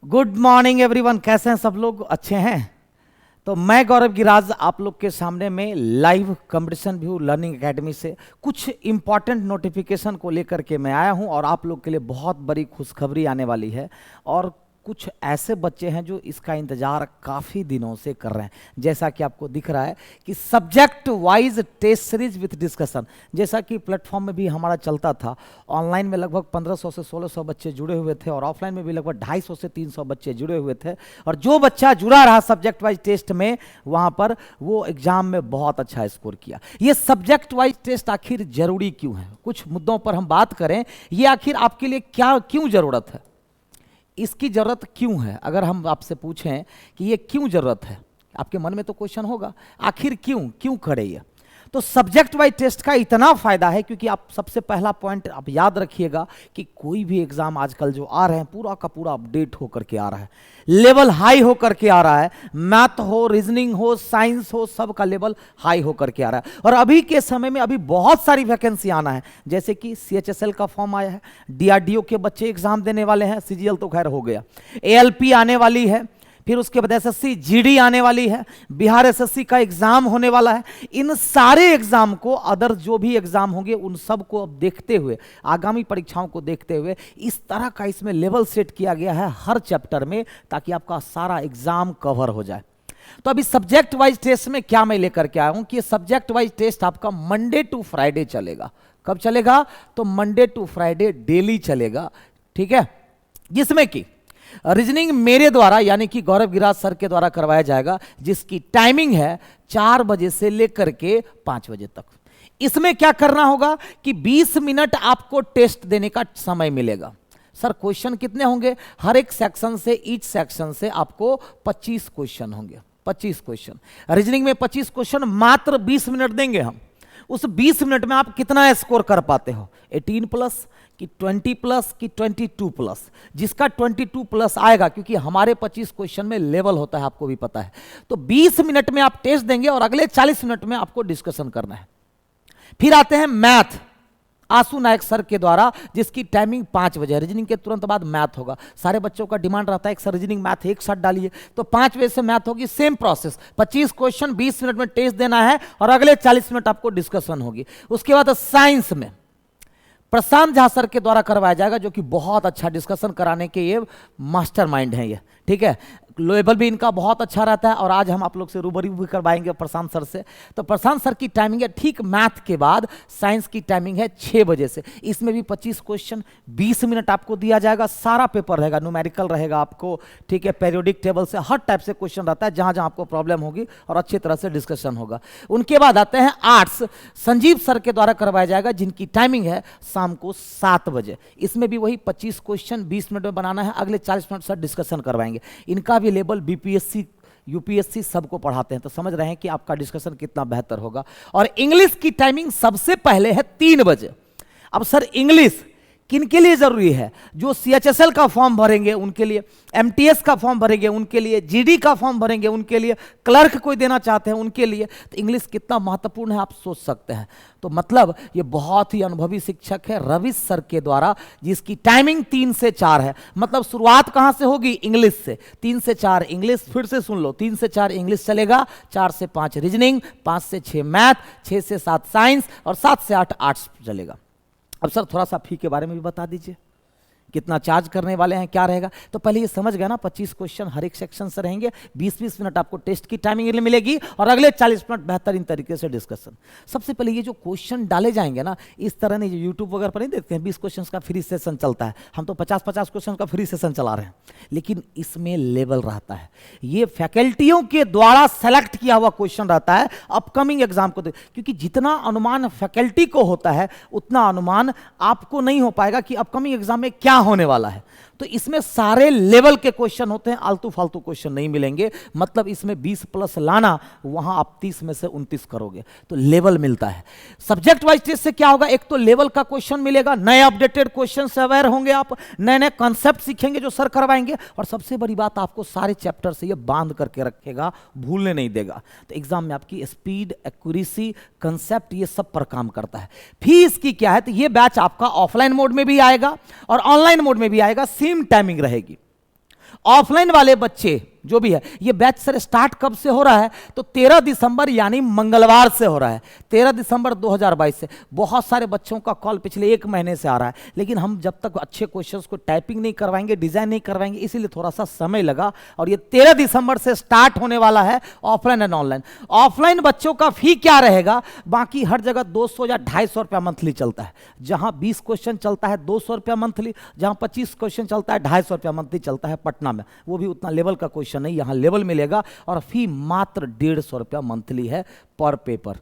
Good morning everyone. कैसे हैं सब लोग? अच्छे हैं? तो मैं गौरव गिराज आप लोग के सामने में live competition view learning academy से कुछ इंपॉर्टेंट नोटिफिकेशन को लेकर के मैं आया हूं और आप लोग के लिए बहुत बड़ी खुशखबरी आने वाली है। और कुछ ऐसे बच्चे हैं जो इसका इंतज़ार काफ़ी दिनों से कर रहे हैं। जैसा कि आपको दिख रहा है कि subject wise test series with discussion, जैसा कि प्लेटफॉर्म में भी हमारा चलता था। ऑनलाइन में लगभग 1500 से 1600 बच्चे जुड़े हुए थे और ऑफलाइन में भी लगभग 250 से 300 बच्चे जुड़े हुए थे। और जो बच्चा जुड़ा रहा सब्जेक्ट वाइज टेस्ट में, वहाँ पर वो एग्जाम में बहुत अच्छा स्कोर किया। ये सब्जेक्ट वाइज टेस्ट आखिर जरूरी क्यों है, कुछ मुद्दों पर हम बात करें। ये आखिर आपके लिए क्या क्यों ज़रूरत है, इसकी ज़रूरत क्यों है। अगर हम आपसे पूछें कि ये क्यों ज़रूरत है, आपके मन में तो क्वेश्चन होगा आखिर क्यों करे ये। तो सब्जेक्ट वाइज टेस्ट का इतना फ़ायदा है क्योंकि आप सबसे पहला पॉइंट आप याद रखिएगा कि कोई भी एग्ज़ाम आजकल जो आ रहे हैं पूरा का पूरा अपडेट होकर के आ रहा है, लेवल हाई होकर के आ रहा है। मैथ हो, रीजनिंग हो, साइंस हो, सब का लेवल हाई होकर के आ रहा है। और अभी के समय में अभी बहुत सारी वैकेंसी आना है, जैसे कि CHSL का फॉर्म आया है, DRDO के बच्चे एग्जाम देने वाले हैं, CGL तो खैर हो गया, ALP आने वाली है, फिर उसके बाद SSC GD आने वाली है, बिहार SSC का एग्जाम होने वाला है। इन सारे एग्जाम को, अदर जो भी एग्जाम होंगे उन सब को अब देखते हुए, आगामी परीक्षाओं को देखते हुए इस तरह का इसमें लेवल सेट किया गया है हर चैप्टर में, ताकि आपका सारा एग्जाम कवर हो जाए। तो अभी सब्जेक्ट वाइज टेस्ट में क्या मैं लेकर के आया हूं कि सब्जेक्ट वाइज टेस्ट आपका मंडे टू फ्राइडे चलेगा। कब चलेगा? तो मंडे टू फ्राइडे डेली चलेगा, ठीक है। जिसमें कि रीजनिंग मेरे द्वारा यानी कि गौरव गिराज सर के द्वारा करवाया जाएगा, जिसकी टाइमिंग है 4 बजे से लेकर के 5 बजे तक। इसमें क्या करना होगा कि 20 मिनट आपको टेस्ट देने का समय मिलेगा। सर क्वेश्चन कितने होंगे? हर एक सेक्शन से, ईच सेक्शन से आपको 25 क्वेश्चन होंगे, 25 क्वेश्चन। रीजनिंग में 25 क्वेश्चन मात्र 20 मिनट देंगे हम। उस 20 मिनट में आप कितना स्कोर कर पाते हो, 18 प्लस कि 20 प्लस कि 22 प्लस। जिसका 22 प्लस आएगा, क्योंकि हमारे 25 क्वेश्चन में लेवल होता है, आपको भी पता है। तो 20 मिनट में आप टेस्ट देंगे और अगले 40 मिनट में आपको डिस्कशन करना है। फिर आते हैं मैथ, आशु नायक सर के द्वारा, जिसकी टाइमिंग 5 बजे। रीजनिंग के तुरंत बाद मैथ होगा। सारे बच्चों का डिमांड रहता है कि सर रीजनिंग मैथ एक साथ डालिए, तो 5 बजे से मैथ होगी। सेम प्रोसेस, 25 क्वेश्चन 20 मिनट में टेस्ट देना है और अगले 40 मिनट आपको डिस्कशन होगी। उसके बाद साइंस में प्रशांत झा सर के द्वारा करवाया जाएगा, जो कि बहुत अच्छा डिस्कशन कराने के ये मास्टरमाइंड हैं ये, ठीक है। लेवल भी इनका बहुत अच्छा रहता है और आज हम आप लोग से रूबरू भी करवाएंगे प्रशांत सर से। तो प्रशांत सर की टाइमिंग है ठीक मैथ के बाद, साइंस की टाइमिंग है 6 बजे से। इसमें भी 25 क्वेश्चन 20 मिनट आपको दिया जाएगा। सारा पेपर रहेगा, न्यूमेरिकल रहेगा आपको, ठीक है। पेरियोडिक टेबल से हर टाइप से क्वेश्चन रहता है, जहां जहां आपको प्रॉब्लम होगी, और अच्छी तरह से डिस्कशन होगा। उनके बाद आते हैं आर्ट्स, संजीव सर के द्वारा करवाया जाएगा, जिनकी टाइमिंग है शाम को 7 बजे। इसमें भी वही 25 क्वेश्चन 20 मिनट में बनाना है, अगले 40 मिनट सर डिस्कशन करवाएंगे। इनका लेवल BPSC UPSC सबको पढ़ाते हैं, तो समझ रहे हैं कि आपका डिस्कशन कितना बेहतर होगा। और इंग्लिश की टाइमिंग सबसे पहले है 3 बजे। अब सर इंग्लिश किन के लिए जरूरी है? जो CHSL का फॉर्म भरेंगे उनके लिए, MTS का फॉर्म भरेंगे उनके लिए, GD का फॉर्म भरेंगे उनके लिए, क्लर्क कोई देना चाहते हैं उनके लिए। तो इंग्लिश कितना महत्वपूर्ण है आप सोच सकते हैं। तो मतलब ये बहुत ही अनुभवी शिक्षक है रवि सर के द्वारा, जिसकी टाइमिंग 3 से 4 है। मतलब शुरुआत कहां से होगी? इंग्लिश से। 3 से 4 इंग्लिश, फिर से सुन लो, 3 से 4 इंग्लिश चलेगा, 4 से 5 रीजनिंग, 5 से 6 मैथ, 6 से 7 साइंस और 7 से 8 आर्ट्स चलेगा। अब सर थोड़ा सा फी के बारे में भी बता दीजिए, कितना चार्ज करने वाले हैं, क्या रहेगा। तो पहले ये समझ गया ना, 25 क्वेश्चन हर एक सेक्शन से रहेंगे, 20-20 मिनट आपको टेस्ट की टाइमिंग मिलेगी और अगले 40 मिनट बेहतरीन तरीके से डिस्कशन। सबसे पहले ये जो क्वेश्चन डाले जाएंगे ना, इस तरह नहीं, जो यूट्यूब वगैरह पर नहीं देखते हैं 20 क्वेश्चन का फ्री सेशन चलता है, हम तो 50-50 क्वेश्चन का फ्री सेशन चला रहे हैं। लेकिन इसमें लेवल रहता है, ये फैकल्टियों के द्वारा सेलेक्ट किया हुआ क्वेश्चन रहता है अपकमिंग एग्जाम को, क्योंकि जितना अनुमान फैकल्टी को होता है उतना अनुमान आपको नहीं हो पाएगा कि अपकमिंग एग्जाम में क्या होने वाला है। तो इसमें सारे लेवल के क्वेश्चन होते हैं, आलतू फालतू क्वेश्चन नहीं मिलेंगे। मतलब इसमें 20 प्लस लाना, वहां आप 30 में से 29 करोगे तो लेवल मिलता है। सब्जेक्ट वाइज टेस्ट से क्या होगा? एक तो लेवल का क्वेश्चन मिलेगा, नए अपडेटेड क्वेश्चन से अवेयर होंगे आप, नए नए कॉन्सेप्ट सीखेंगे जो सर करवाएंगे, और सबसे बड़ी बात आपको सारे चैप्टर से ये बांध करके रखेगा, भूलने नहीं देगा। तो एग्जाम में आपकी स्पीड, एक्यूरेसी, कंसेप्ट ये सब पर काम करता है। फीस की क्या है? तो ये बैच आपका ऑफलाइन मोड में भी आएगा और ऑनलाइन मोड में भी आएगा, सेम टाइमिंग रहेगी। ऑफलाइन वाले बच्चे जो भी है, ये बैच सर स्टार्ट कब से हो रहा है? तो 13 दिसंबर यानी मंगलवार से हो रहा है, 13 दिसंबर 2022 से। बहुत सारे बच्चों का कॉल पिछले 1 महीने से आ रहा है, लेकिन हम जब तक अच्छे क्वेश्चंस को टाइपिंग नहीं करवाएंगे, डिजाइन नहीं करवाएंगे, इसीलिए थोड़ा सा समय लगा। और ये 13 दिसंबर से स्टार्ट होने वाला है ऑफलाइन एंड ऑनलाइन। ऑफलाइन बच्चों का फी क्या रहेगा? बाकी हर जगह 200 या 250 रुपया मंथली चलता है। जहां 20 क्वेश्चन चलता है 200 रुपया मंथली, जहां 25 क्वेश्चन चलता है 250 रुपया मंथली चलता है पटना में। वो भी उतना लेवल का क्वेश्चन नहीं, यहां लेवल मिलेगा। और फी मात्र 150 रुपया मंथली है पर पेपर।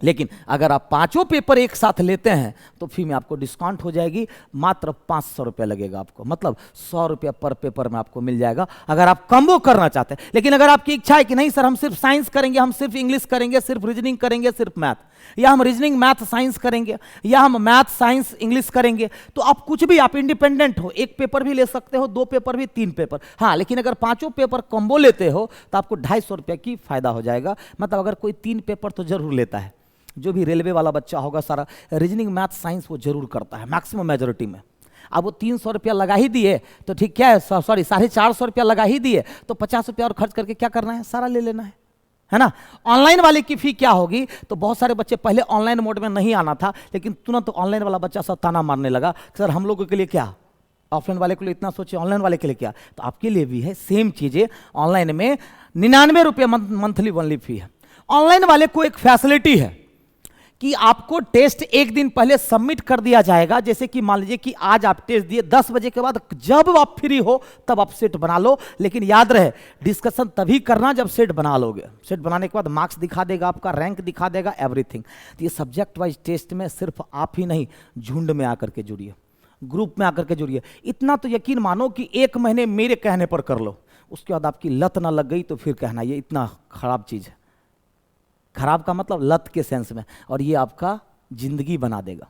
लेकिन अगर आप 5 पेपर एक साथ लेते हैं तो फी में आपको डिस्काउंट हो जाएगी, मात्र 500 रुपया लगेगा आपको, मतलब 100 रुपया पर पेपर में आपको मिल जाएगा अगर आप कम्बो करना चाहते हैं। लेकिन अगर आपकी इच्छा है कि नहीं सर हम सिर्फ साइंस करेंगे, हम सिर्फ इंग्लिश करेंगे, सिर्फ रीजनिंग करेंगे, सिर्फ मैथ, या हम रीजनिंग मैथ साइंस करेंगे, या हम मैथ साइंस इंग्लिश करेंगे, तो आप कुछ भी, आप इंडिपेंडेंट हो, 1 पेपर भी ले सकते हो, 2 पेपर भी, 3 पेपर। हाँ, लेकिन अगर 5 पेपर कम्बो लेते हो तो आपको 250 रुपये की फायदा हो जाएगा। मतलब अगर कोई 3 पेपर तो जरूर लेता है, जो भी रेलवे वाला बच्चा होगा सारा रीजनिंग मैथ साइंस वो जरूर करता है मैक्सिमम मेजोरिटी में। अब वो 300 रुपया लगा ही दिए तो ठीक, क्या है, सॉरी 450 रुपया लगा ही दिए तो 50 रुपया और खर्च करके क्या करना है, सारा ले लेना है ना। ऑनलाइन वाले की फी क्या होगी? तो बहुत सारे बच्चे पहले ऑनलाइन मोड में नहीं आना था, लेकिन तुरंत ऑनलाइन वाला बच्चा सब ताना मारने लगा, सर हम लोगों के लिए क्या, ऑफलाइन वाले के लिए इतना सोचे, ऑनलाइन वाले के लिए क्या? तो आपके लिए भी है सेम चीजें। ऑनलाइन में 99 रुपये मंथली ओनली फी है। ऑनलाइन वाले को एक फैसिलिटी है कि आपको टेस्ट 1 दिन पहले सबमिट कर दिया जाएगा। जैसे कि मान लीजिए कि आज आप टेस्ट दिए, 10 बजे के बाद जब आप फ्री हो तब आप सेट बना लो। लेकिन याद रहे, डिस्कशन तभी करना जब सेट बना लोगे। सेट बनाने के बाद मार्क्स दिखा देगा, आपका रैंक दिखा देगा, एवरीथिंग। तो ये सब्जेक्ट वाइज टेस्ट में सिर्फ आप ही नहीं, झुंड में आकर के जुड़िए, ग्रुप में आकर के जुड़िए। इतना तो यकीन मानो कि 1 महीने मेरे कहने पर कर लो, उसके बाद आपकी लत ना लग गई तो फिर कहना ये इतना खराब चीज़ है। खराब का मतलब लत के सेंस में, और ये आपका जिंदगी बना देगा।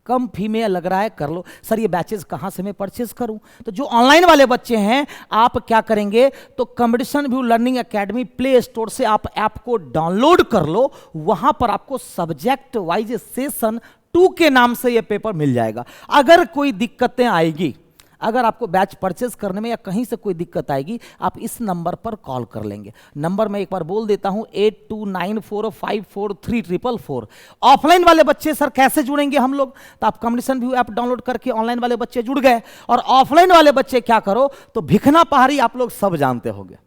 कम फी में लग रहा है, कर लो। सर ये बैचेस कहाँ से मैं परचेज करूं? तो जो ऑनलाइन वाले बच्चे हैं, आप क्या करेंगे, तो competition view learning academy play store से आप ऐप को डाउनलोड कर लो। वहां पर आपको सब्जेक्ट वाइज सेशन 2 के नाम से ये पेपर मिल जाएगा। अगर कोई दिक्कतें आएगी, अगर आपको बैच परचेस करने में या कहीं से कोई दिक्कत आएगी, आप इस नंबर पर कॉल कर लेंगे। नंबर मैं एक बार बोल देता हूं, 8294543444। ऑफलाइन वाले बच्चे सर कैसे जुड़ेंगे हम लोग? तो आप कॉम्पिटिशन व्यू ऐप डाउनलोड करके ऑनलाइन वाले बच्चे जुड़ गए। और ऑफलाइन वाले बच्चे क्या करो, तो भिखना पहाड़ी आप लोग सब जानते होंगे।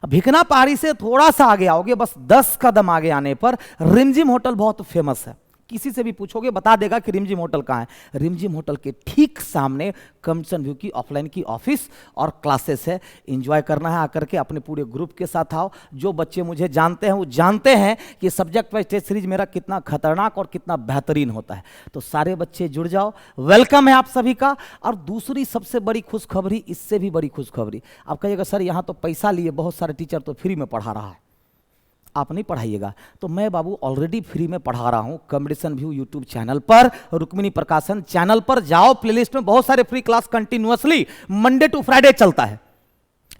भिखना पहाड़ी से थोड़ा सा आगे आओगे, बस 10 कदम आगे आने पर रिमझिम होटल बहुत फेमस है। किसी से भी पूछोगे बता देगा कि रिमझिम होटल कहाँ है। रिमझिम होटल के ठीक सामने कॉम्पिटिशन व्यू की ऑफलाइन की ऑफिस और क्लासेस है। एंजॉय करना है, आकर के अपने पूरे ग्रुप के साथ आओ। जो बच्चे मुझे जानते हैं वो जानते हैं कि सब्जेक्ट वाइज टेस्ट सीरीज मेरा कितना खतरनाक और कितना बेहतरीन होता है। तो सारे बच्चे जुड़ जाओ, वेलकम है आप सभी का। और दूसरी सबसे बड़ी खुशखबरी, इससे भी बड़ी खुशखबरी, आप कहिएगा सर यहाँ तो पैसा लिए बहुत सारे टीचर तो फ्री में पढ़ा रहा है, आप नहीं पढ़ाइएगा। तो मैं बाबू ऑलरेडी फ्री में पढ़ा रहा हूं कॉम्पिटिशन व्यू यूट्यूब चैनल पर, रुक्मिणी प्रकाशन चैनल पर जाओ, प्लेलिस्ट में बहुत सारे free class continuously Monday to Friday चलता है।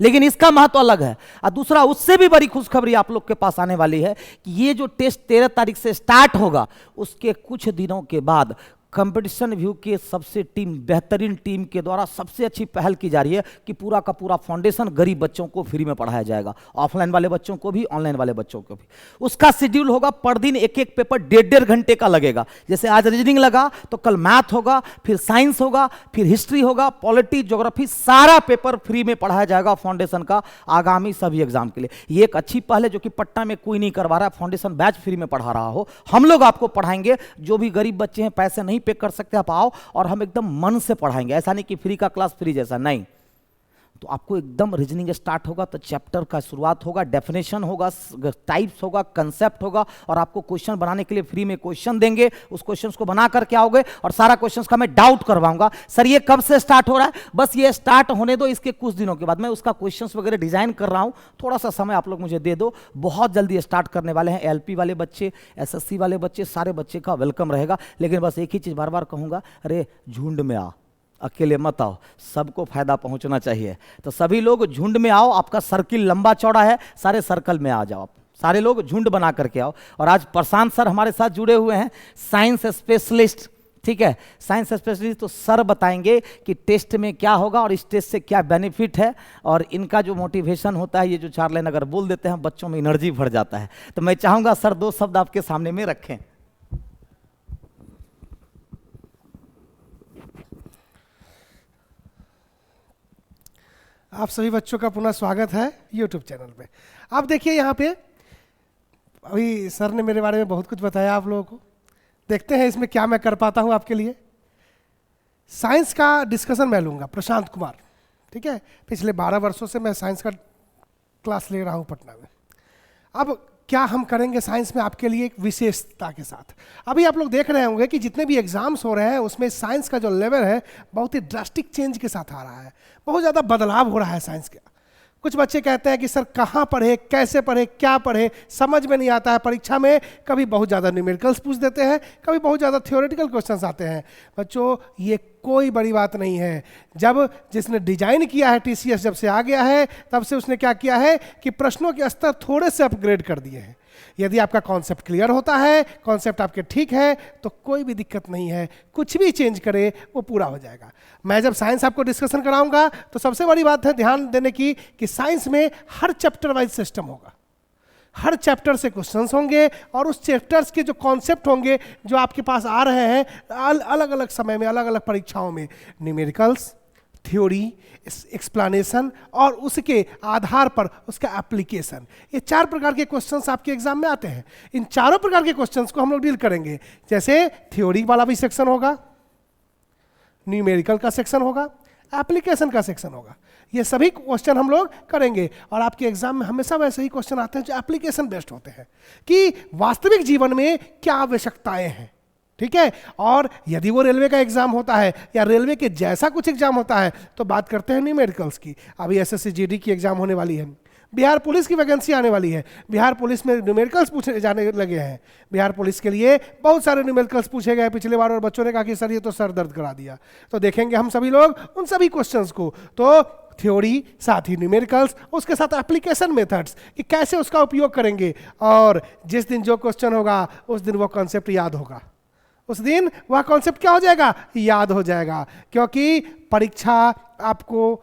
लेकिन इसका महत्व अलग है। और दूसरा, उससे भी बड़ी खुशखबरी आप लोग के पास आने वाली है कि ये जो टेस्ट 13 तारीख से स्टार्ट होगा, उसके कुछ दिनों के बाद कंपटीशन व्यू के सबसे बेहतरीन टीम के द्वारा सबसे अच्छी पहल की जा रही है कि पूरा का पूरा फाउंडेशन गरीब बच्चों को फ्री में पढ़ाया जाएगा। ऑफलाइन वाले बच्चों को भी, ऑनलाइन वाले बच्चों को भी। उसका शेड्यूल होगा, पर दिन एक एक पेपर 1.5 घंटे का लगेगा। जैसे आज रीजनिंग लगा तो कल मैथ होगा, फिर साइंस होगा, फिर हिस्ट्री होगा, पॉलिटी, ज्योग्राफी, सारा पेपर फ्री में पढ़ाया जाएगा फाउंडेशन का आगामी सभी एग्जाम के लिए। ये एक अच्छी पहल है जो कि पटना में कोई नहीं करवा रहा है। फाउंडेशन बैच फ्री में पढ़ा रहा हो, हम लोग आपको पढ़ाएंगे। जो भी गरीब बच्चे हैं, पैसे नहीं पे कर सकते, आप आओ और हम एकदम मन से पढ़ाएंगे। ऐसा नहीं कि फ्री का क्लास फ्री जैसा, नहीं। तो आपको एकदम रीजनिंग स्टार्ट होगा तो चैप्टर का शुरुआत होगा, डेफिनेशन होगा, टाइप्स होगा, कंसेप्ट होगा, और आपको क्वेश्चन बनाने के लिए फ्री में क्वेश्चन देंगे। उस क्वेश्चंस को बना करके आओगे और सारा क्वेश्चंस का मैं डाउट करवाऊंगा। सर ये कब से स्टार्ट हो रहा है? बस ये स्टार्ट होने दो, इसके कुछ दिनों के बाद मैं उसका क्वेश्चंस वगैरह डिजाइन कर रहा हूं। थोड़ा सा समय आप लोग मुझे दे दो, बहुत जल्दी स्टार्ट करने वाले हैं। एलपी वाले बच्चे, एसएससी वाले बच्चे, सारे बच्चे का वेलकम रहेगा। लेकिन बस एक ही चीज बार बार कहूंगा, अरे झुंड में आओ, अकेले मत आओ, सबको फायदा पहुंचना चाहिए। तो सभी लोग झुंड में आओ, आपका सर्किल लंबा चौड़ा है, सारे सर्कल में आ जाओ, सारे लोग झुंड बना करके आओ। और आज प्रशांत सर हमारे साथ जुड़े हुए हैं, साइंस स्पेशलिस्ट ठीक है। साइंस स्पेशलिस्ट तो सर बताएंगे कि टेस्ट में क्या होगा और इस टेस्ट से क्या बेनिफिट है, और इनका जो मोटिवेशन होता है, ये जो 4 लाइन अगर बोल देते हैं बच्चों में एनर्जी भर जाता है। तो मैं चाहूंगा सर 2 शब्द आपके सामने में रखें। आप सभी बच्चों का पुनः स्वागत है YouTube चैनल पे। आप देखिए यहाँ पे अभी सर ने मेरे बारे में बहुत कुछ बताया आप लोगों को। देखते हैं इसमें क्या मैं कर पाता हूँ आपके लिए। साइंस का डिस्कशन मैं लूँगा, प्रशांत कुमार, ठीक है। पिछले 12 वर्षों से मैं साइंस का क्लास ले रहा हूँ पटना में। अब क्या हम करेंगे साइंस में आपके लिए एक विशेषता के साथ। अभी आप लोग देख रहे होंगे कि जितने भी एग्जाम्स हो रहे हैं उसमें साइंस का जो लेवल है बहुत ही ड्रास्टिक चेंज के साथ आ रहा है, बहुत ज़्यादा बदलाव हो रहा है साइंस का। कुछ बच्चे कहते हैं कि सर कहाँ पढ़े, कैसे पढ़े, क्या पढ़े, समझ में नहीं आता है। परीक्षा में कभी बहुत ज़्यादा न्यूमेरिकल्स पूछ देते हैं, कभी बहुत ज़्यादा थ्योरेटिकल क्वेश्चंस आते हैं। बच्चों ये कोई बड़ी बात नहीं है। जब जिसने डिजाइन किया है TCS जब से आ गया है तब से उसने क्या किया है कि प्रश्नों के स्तर थोड़े से अपग्रेड कर दिए हैं। यदि आपका कॉन्सेप्ट क्लियर होता है, कॉन्सेप्ट आपके ठीक है, तो कोई भी दिक्कत नहीं है। कुछ भी चेंज करे वो पूरा हो जाएगा। मैं जब साइंस आपको डिस्कशन कराऊंगा तो सबसे बड़ी बात है ध्यान देने की कि साइंस में हर चैप्टर वाइज सिस्टम होगा। हर चैप्टर से क्वेश्चंस होंगे और उस चैप्टर्स के जो कॉन्सेप्ट होंगे जो आपके पास आ रहे हैं अलग अलग समय में, अलग अलग परीक्षाओं में, न्यूमेरिकल्स, थ्योरी, एक्सप्लेनेशन और उसके आधार पर उसका एप्लीकेशन, ये 4 प्रकार के क्वेश्चंस आपके एग्जाम में आते हैं। इन चारों प्रकार के क्वेश्चंस को हम लोग डील करेंगे। जैसे थ्योरी वाला भी सेक्शन होगा, न्यूमेरिकल का सेक्शन होगा, एप्लीकेशन का सेक्शन होगा। ये सभी क्वेश्चन हम लोग करेंगे और आपके एग्जाम में हमेशा वैसे ही क्वेश्चन आते हैं जो एप्लीकेशन बेस्ड होते हैं कि वास्तविक जीवन में क्या आवश्यकताएं हैं, ठीक है। और यदि वो रेलवे का एग्जाम होता है या रेलवे के जैसा कुछ एग्जाम होता है तो बात करते हैं न्यूमेरिकल्स की। अभी SSC GD की एग्जाम होने वाली है, बिहार पुलिस की वैकेंसी आने वाली है, बिहार पुलिस में न्यूमेरिकल्स पूछे जाने लगे हैं। बिहार पुलिस के लिए बहुत सारे न्यूमेरिकल्स पूछे गए पिछले बार और बच्चों ने कहा कि सर ये तो सर दर्द करा दिया। तो देखेंगे हम सभी लोग उन सभी क्वेश्चंस को, तो थ्योरी साथ ही न्यूमेरिकल्स, उसके साथ एप्लीकेशन मेथड्स कि कैसे उसका उपयोग करेंगे। और जिस दिन जो क्वेश्चन होगा उस दिन वो कॉन्सेप्ट याद होगा, उस दिन वह कॉन्सेप्ट क्या हो जाएगा, याद हो जाएगा। क्योंकि परीक्षा आपको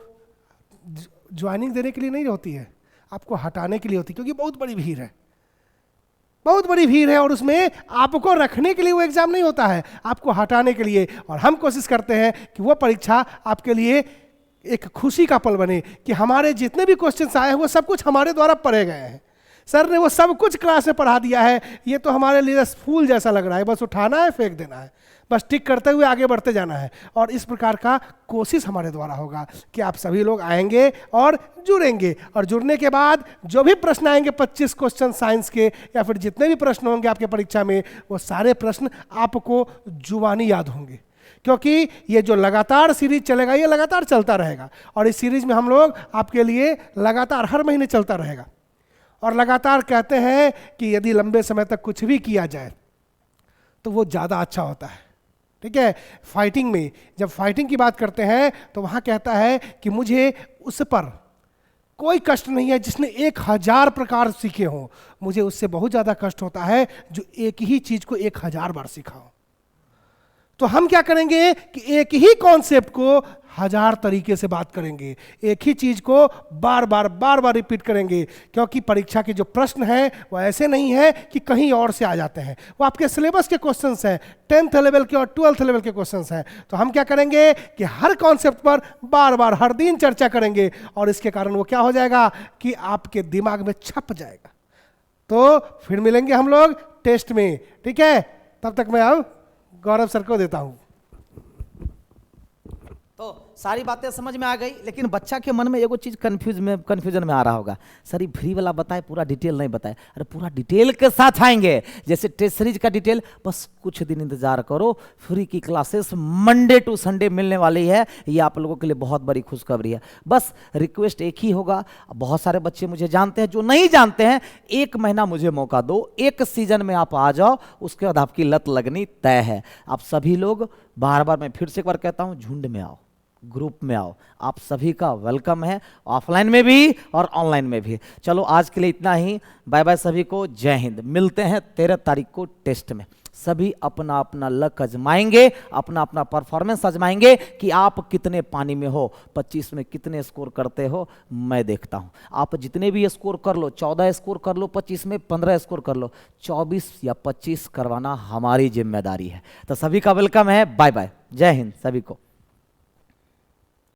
ज्वाइनिंग देने के लिए नहीं होती है, आपको हटाने के लिए होती है। क्योंकि बहुत बड़ी भीड़ है, बहुत बड़ी भीड़ है और उसमें आपको रखने के लिए वो एग्जाम नहीं होता है, आपको हटाने के लिए। और हम कोशिश करते हैं कि वो परीक्षा आपके लिए एक खुशी का पल बने कि हमारे जितने भी क्वेश्चंस आए हैं वो सब कुछ हमारे द्वारा पढ़े गए हैं, सर ने वो सब कुछ क्लास में पढ़ा दिया है। ये तो हमारे लिए फूल जैसा लग रहा है, बस उठाना है, फेंक देना है, बस टिक करते हुए आगे बढ़ते जाना है। और इस प्रकार का कोशिश हमारे द्वारा होगा कि आप सभी लोग आएंगे और जुड़ेंगे, और जुड़ने के बाद जो भी प्रश्न आएंगे 25 क्वेश्चन साइंस के या फिर जितने भी प्रश्न होंगे आपके परीक्षा में, वो सारे प्रश्न आपको जुबानी याद होंगे। क्योंकि ये जो लगातार सीरीज चलेगा ये लगातार चलता रहेगा, और इस सीरीज में हम लोग आपके लिए लगातार हर महीने चलता रहेगा। और लगातार कहते हैं कि यदि लंबे समय तक कुछ भी किया जाए तो वो ज़्यादा अच्छा होता है, ठीक है। फाइटिंग में जब फाइटिंग की बात करते हैं तो वहाँ कहता है कि मुझे उस पर कोई कष्ट नहीं है जिसने 1000 प्रकार सीखे हों, मुझे उससे बहुत ज़्यादा कष्ट होता है जो एक ही चीज़ को 1000 बार सीखा हो। तो हम क्या करेंगे कि एक ही कॉन्सेप्ट को 1000 तरीके से बात करेंगे, एक ही चीज को बार बार रिपीट करेंगे। क्योंकि परीक्षा के जो प्रश्न हैं वो ऐसे नहीं है कि कहीं और से आ जाते हैं, वो आपके सिलेबस के क्वेश्चंस हैं, 10th लेवल के और 12th लेवल के क्वेश्चंस हैं। तो हम क्या करेंगे कि हर कॉन्सेप्ट पर बार हर दिन चर्चा करेंगे, और इसके कारण वो क्या हो जाएगा कि आपके दिमाग में छप जाएगा। तो फिर मिलेंगे हम लोग टेस्ट में, ठीक है। तब तक मैं अब गौरव सर को देता हूं। तो सारी बातें समझ में आ गई, लेकिन बच्चा के मन में एगो चीज कंफ्यूजन में आ रहा होगा, सर ये फ्री वाला बताए, पूरा डिटेल नहीं बताए। अरे पूरा डिटेल के साथ आएंगे, जैसे टेस्ट सीरीज का डिटेल, बस कुछ दिन इंतजार करो, फ्री की क्लासेस मंडे टू संडे मिलने वाली है। ये आप लोगों के लिए बहुत बड़ी खुशखबरी है। बस रिक्वेस्ट एक ही होगा, बहुत सारे बच्चे मुझे जानते हैं, जो नहीं जानते हैं 1 महीना मुझे मौका दो, 1 सीजन में आप आ जाओ, उसके बाद आपकी लत लगनी तय है। आप सभी लोग बार मैं फिर से एक बार कहता हूं, झुंड में आओ, ग्रुप में आओ। आप सभी का वेलकम है, ऑफलाइन में भी और ऑनलाइन में भी। चलो आज के लिए इतना ही, बाय बाय सभी को, जय हिंद। मिलते हैं 13 तारीख को टेस्ट में। सभी अपना अपना लक आजमाएंगे, अपना अपना परफॉर्मेंस आजमाएंगे कि आप कितने पानी में हो, 25 में कितने स्कोर करते हो, मैं देखता हूं। आप जितने भी स्कोर कर लो, 14 स्कोर कर लो 25 में, 15 स्कोर कर लो, 24 या 25 करवाना हमारी जिम्मेदारी है। तो सभी का वेलकम है, बाय बाय, जय हिंद सभी को।